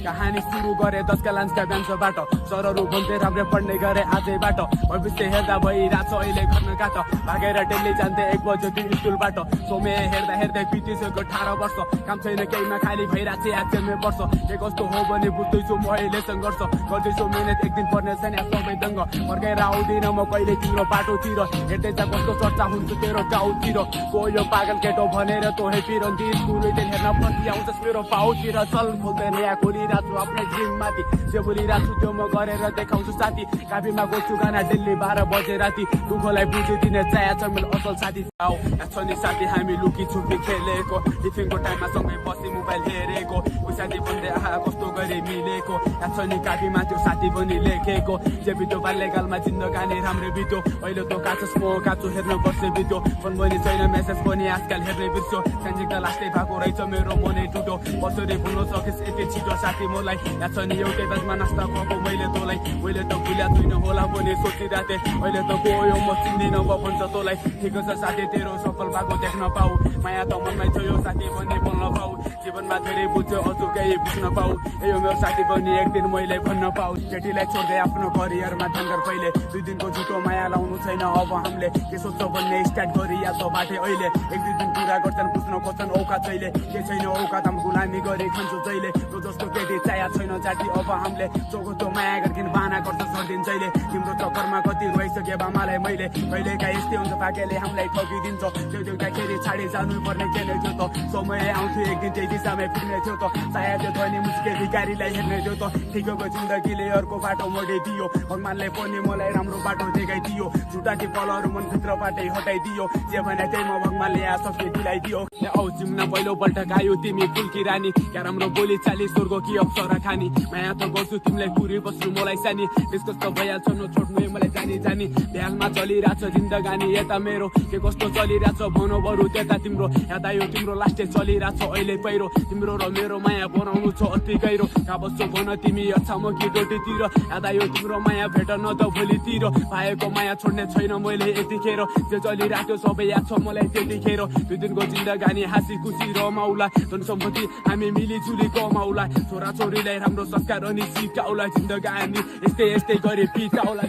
कहानी सुरु गरे 10 का लान्चका ब्यान्सबाट सरहरू भन्थे राम्रो पढ्ने गरे आजैबाट भविष्य हेर्दा भइरहेछ अहिले गर्न काट भागेर डेली जान्थे 1 बजेदेखि स्कुलबाट समय हेर्दा हेर्दै बितिसक्यो 18 वर्ष काम छैन केहीमा खाली भइरहेछ एक्चुअलमै वर्ष के कस्तो हो भने बुझ्दैछु म अहिले सङ्घर्ष गर्दैछु मिहिनेत एक दिन पर्ने छैन सबै दङ्ग फर्केर आउँदिन म कहिले तिम्रो बाटोतिर हेर्दै जा कस्तो चर्चा हुन्छ तेरो गाउँतिर को यो पागल केटो भनेर तोहे पिरन्ती स्कुलैदेखि हेर्न पछि आउँछस् मेरो पाउतिर चल बोल्दैन यहाँ खोलिरहेको छु आफ्नै ड्रिम माथि जे बोलिरहेको छु त्यो म गरेर देखाउँछु साथी काफीमा गउँछु गाना डेली 12 बजे राति दुःखलाई बुझिदिने चाया छ मेरो असल साथी आऊ छ नि साथी हामी लुकी छुपी खेलेको टिफिनको टाइममा सँगै बसी मोबाइल हेरेको उही साथी भन्दै आहा कस्तो गरी मिलेको छ नि काफीमा त्यो साथी पनि लेखेको जे बित्यो बाल्यकालमा जिन्दगानी राम्रो बित्यो अहिले त काछस् म काछु हेर्न वर्ष बित्यो फोन पनि छैन मेसेज पनि आजकल हेर्ने बिर्स्यो साँझिक त लास्टै भएको रहेछ मेरो मनै टुट्यो बसरी भुल्न सकिस् यति छिटो साथी मलाई छ नि एउटै बेचमा नास्ता भएको मैले तँलाई मैले त भुल्या छुइनँ होला पनि सोचिरहेथे अहिले त गयो म चिन्दिनँ भन्छ तँलाई ठिक छ साथी तेरो सफल भएको देख्न पाऊ माया त मनमै छ यो साथी पनि बोल्न पाऊ जीवनमा धेरै बुझ्यो अझ केही बुझ्न पाऊ यो मेरो साथी पनि एक दिन मैले भन्न पाऊ केटीलाई छोड्दै आफ्नो करियरमा ढङ्गर पहिले 2 दिनको झुटो माया लाउनु छैन अब हामीले के सोच्छ भन्ने स्टार्ट गरिया त बाटे अहिले 1-2 दिन पुरा गर्छन् बुझ्न खोज्छन् औकात छैन के छैन औकात हम गुलामी गरे खान्छु जहिले त्यो जस्तो केटी चाया छैन जाति अब हामीले चोगो माया गर्किन बाना गर्छ सर्दिन जहिले तिम्रो चक्करमा कति रोइसके बामालाई मैले कहिलेका यस्तै हुन्छ भाग्यले हामीलाई ठगिदिन्छ त्यो देख्दाखेरि छाडी जानु पर्ने के नै थियो त समय आउँथ्यो एक दिन त्यही दिशामै फिर्ने थियो त सायद त्यो धनी मुस्के भिखारीलाई हेर्ने थियो त ठिकको जिन्दगीले अर्को बाटो मोडिदियो भगवानले पनि मलाई राम्रो बाटो देखाइदियो झुटाकी पलहरू मनभित्रबाटै हटाइदियो जे भने त्यही म भगवानले यहाँ सबै दिलाइदियो औ जिम्ना पहिलोपल्ट गायो तिमी फुल्की रानी क्या राम्रो बोली चाली स्वर्ग कि अप्सरा खानी माया त गर्छु तिमीलाई पुरी बस्नु मलाई सानी त्यसको त भइहाल्छ न छोड्नु मलाई जानी जानी भ्यालमा चलिरहेछ जिन्दगानी यता मेरो के कस्तो चलिरहेछ भनौ बरु त्यता तिम्रो याद आयो तिम्रो लास्टै चलिरहेछ अहिले पहिरो तिम्रो र मेरो माया बनाउनु छ अति गहिरो कहाँ बस्छौ भन तिमी अछाम कि डोटीतिर याद आयो तिम्रो माया भेट न त भोलितिर भाइको माया छोड्ने छैन मैले यतिखेर जे चलिरहेको सबै याद छ मलाई त्यतिखेर 2 दिनको जिन्दगानी हाँसी खुसी रमाउला धन सम्पत्ति हामी मिलिजुली कमाउला छोरा छोरीलाई राम्रो संस्कार अनि सिकाउला जिन्दगानी यस्तै यस्तै गरी बिताउला